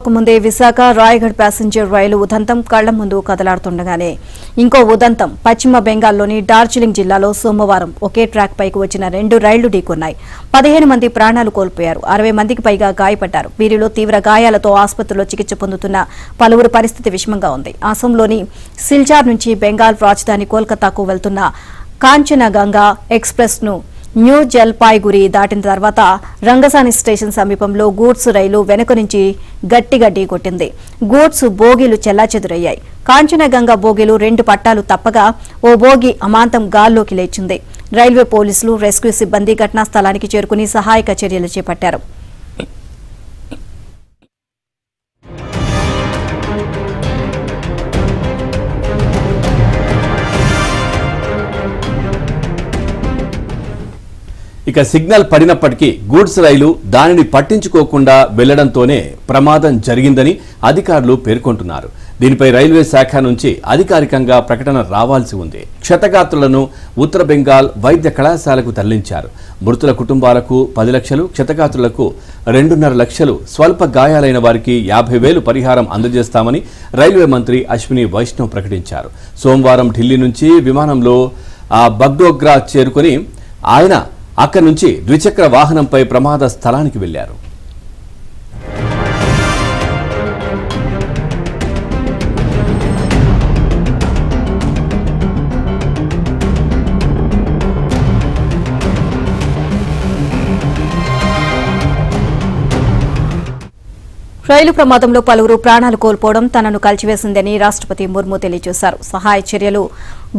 ముందే విశాఖ రాయగఢ్ ప్యాసింజర్ రైలు ఉదంతం కళ్ల ముందు కదలాడుతుండగానే ఇంకో ఉదంతం పశ్చిమ బెంగాల్లోని డార్జిలింగ్ జిల్లాలో సోమవారం ఒకే ట్రాక్ పైకి వచ్చిన 2 రైళ్లు ఢీకొన్నాయి. 15 మంది ప్రాణాలు కోల్పోయారు. 60 మందికి పైగా గాయపడ్డారు. వీరిలో తీవ్ర గాయాలతో ఆసుపత్రిలో చికిత్స పొందుతున్న పలువురు పరిస్థితి విషమంగా ఉంది. అసోంలోని సిల్చార్ నుంచి బెంగాల్ రాజధాని కోల్కతాకు వెళ్తున్న కాంచనగంగా ఎక్స్ప్రెస్ ను న్యూ జల్పాయ్గురి దాటిన తర్వాత రంగసాని స్టేషన్ సమీపంలో గూడ్స్ రైలు వెనుక నుంచి గట్టిగా ఢీకొట్టింది. గూడ్స్ బోగీలు చెల్లాచెదురయ్యాయి. కాంచనగంగా బోగీలు 2 పట్టాలు తప్పగా ఓ బోగి అమాంతం గాల్లోకి లేచింది. రైల్వే పోలీసులు, రెస్క్యూ సిబ్బంది ఘటనా స్థలానికి చేరుకుని సహాయక చర్యలు చేపట్టారు. ఇక సిగ్నల్ పడినప్పటికీ గూడ్స్ రైలు దానిని పట్టించుకోకుండా వెళ్లడంతోనే ప్రమాదం జరిగిందని అధికారులు పేర్కొంటున్నారు. దీనిపై రైల్వే శాఖ నుంచి అధికారికంగా ప్రకటన రావాల్సి ఉంది. క్షతగాత్రులను ఉత్తర బెంగాల్ వైద్య కళాశాలకు తరలించారు. మృతుల కుటుంబాలకు 10 లక్షలు, క్షతగాత్రులకు 2.5 లక్షలు, స్వల్ప గాయాలైన వారికి 50,000 పరిహారం అందజేస్తామని రైల్వే మంత్రి అశ్విని వైష్ణవ్ ప్రకటించారు. సోమవారం ఢిల్లీ నుంచి విమానంలో బగ్డోగ్రా చేరుకుని ఆయన అక్కడి నుంచి ద్విచక్ర వాహనంపై ప్రమాద స్థలానికి వెళ్లారు. రైలు ప్రమాదంలో పలువురు ప్రాణాలు కోల్పోవడం తనను కలిచివేసిందని రాష్ట్రపతి ముర్ము తెలియజేశారు. సహాయ చర్యలు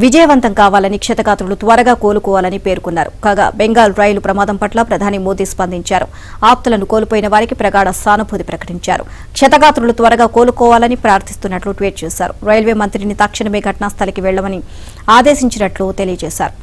విజయవంతం కావాలని, క్షతగాత్రులు త్వరగా కోలుకోవాలని పేర్కొన్నారు. కాగా బెంగాల్ రైలు ప్రమాదం పట్ల ప్రధాని మోదీ స్పందించారు. ఆప్తులను కోల్పోయిన వారికి ప్రగాఢ సానుభూతి ప్రకటించారు. క్షతగాత్రులు త్వరగా కోలుకోవాలని ప్రార్థిస్తున్నట్లు ట్వీట్ చేశారు. రైల్వే మంత్రిని తక్షణమే ఘటనాస్థలికి వెళ్లమని ఆదేశించినట్లు తెలియజేశారు.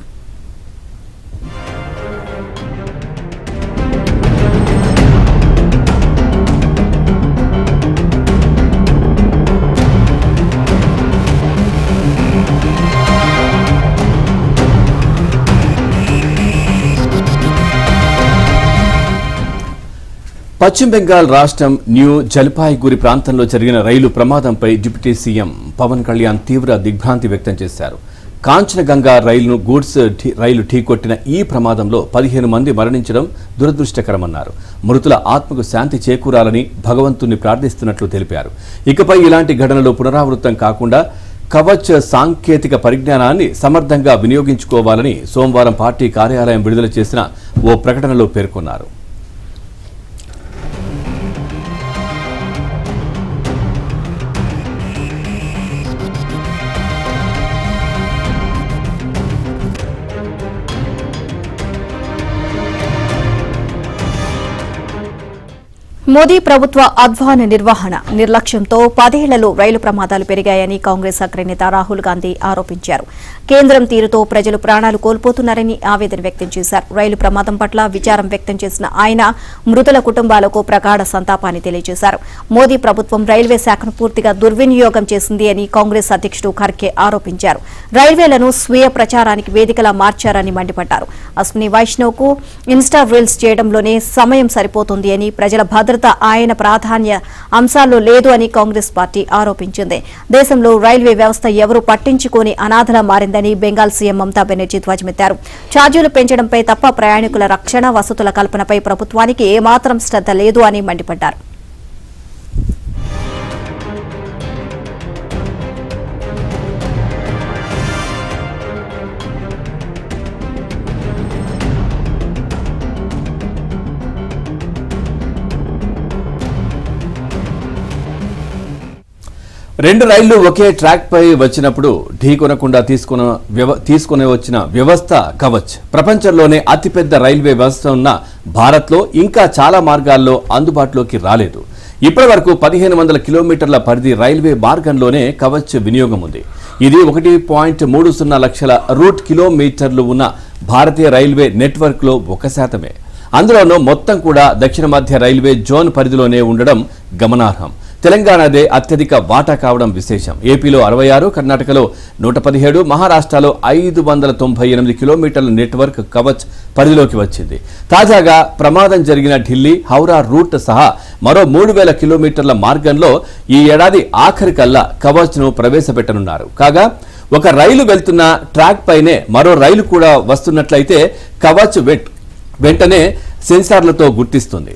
పశ్చిమ బెంగాల్ రాష్ట్రం న్యూ జల్పాయ్గురి ప్రాంతంలో జరిగిన రైలు ప్రమాదంపై డిప్యూటీ సీఎం పవన్ కళ్యాణ్ తీవ్ర దిగ్భ్రాంతి వ్యక్తం చేశారు. కాంచనగంగా రైలును గూడ్స్ రైలు ఢీకొట్టిన ఈ ప్రమాదంలో 15 మంది మరణించడం దురదృష్టకరమన్నారు. మృతుల ఆత్మకు శాంతి చేకూరాలని భగవంతుని ప్రార్థిస్తున్నట్లు తెలిపారు. ఇకపై ఇలాంటి ఘటనలు పునరావృతం కాకుండా కవచ్ సాంకేతిక పరిజ్ఞానాన్ని సమర్థంగా వినియోగించుకోవాలని సోమవారం పార్టీ కార్యాలయం విడుదల చేసిన ఓ ప్రకటనలో పేర్కొన్నారు. మోదీ ప్రభుత్వ అధ్వాన నిర్వహణ, నిర్లక్ష్యంతో 10 ఏళ్లలో రైలు ప్రమాదాలు పెరిగాయని కాంగ్రెస్ అగ్రనేత రాహుల్ గాంధీ ఆరోపించారు. కేంద్రం తీరుతో ప్రజలు ప్రాణాలు కోల్పోతున్నారని ఆవేదన వ్యక్తం చేశారు. రైలు ప్రమాదం పట్ల విచారం వ్యక్తం చేసిన ఆయన మృతుల కుటుంబాలకు ప్రగాఢ సంతాపాన్ని తెలియజేశారు. మోదీ ప్రభుత్వం రైల్వే శాఖను పూర్తిగా దుర్వినియోగం చేసింది అని కాంగ్రెస్ అధ్యక్షుడు ఖర్గే ఆరోపించారు. రైల్వేలను స్వీయ ప్రచారానికి వేదికలా మార్చారని మండిపడ్డారు. అశ్విని వైష్ణవ్ కు ఇన్స్టా రీల్స్ చేయడంలోనే సమయం సరిపోతుంది అని, ప్రజల భద్రత ఆయన ప్రాధాన్య అంశాల్లో లేదు అని కాంగ్రెస్ పార్టీ ఆరోపించింది. దేశంలో రైల్వే వ్యవస్థ ఎవరూ పట్టించుకోని అనాథలా మారిందని బెంగాల్ సీఎం మమతా బెనర్జీ ధ్వజమెత్తారు. ఛార్జీలు పెంచడంపై తప్ప ప్రయాణికుల రక్షణ, వసతుల కల్పనపై ప్రభుత్వానికి ఏమాత్రం శ్రద్ధ లేదు అని మండిపడ్డారు. రెండు రైళ్లు ఒకే ట్రాక్ పై వచ్చినప్పుడు ఢీకొనకుండా తీసుకుని వచ్చిన వ్యవస్థ కవచ్ ప్రపంచంలోనే అతిపెద్ద రైల్వే వ్యవస్థ ఉన్న భారత్లో ఇంకా చాలా మార్గాల్లో అందుబాటులోకి రాలేదు. ఇప్పటి వరకు 1500 కిలోమీటర్ల పరిధి రైల్వే మార్గంలోనే కవచ్ వినియోగం ఉంది. ఇది 1.30 లక్షల రూట్ కిలోమీటర్లు ఉన్న భారతీయ రైల్వే నెట్వర్క్లో 1%. అందులోనూ మొత్తం కూడా దక్షిణ మధ్య రైల్వే జోన్ పరిధిలోనే ఉండడం గమనార్హం. తెలంగాణదే అత్యధిక వాటా కావడం విశేషం. ఏపీలో 66, కర్ణాటకలో 117, మహారాష్ట్రలో 598 కిలోమీటర్ల నెట్వర్క్ కవచ్ పరిధిలోకి వచ్చింది. తాజాగా ప్రమాదం జరిగిన ఢిల్లీ హౌరా రూట్ సహా మరో 3000 కిలోమీటర్ల మార్గంలో ఈ ఏడాది ఆఖరికల్లా కవచ్ను ప్రవేశపెట్టనున్నారు. కాగా ఒక రైలు వెళ్తున్న ట్రాక్ పైనే మరో రైలు కూడా వస్తున్నట్లయితే కవచ్ వెంటనే సెన్సార్లతో గుర్తిస్తుంది.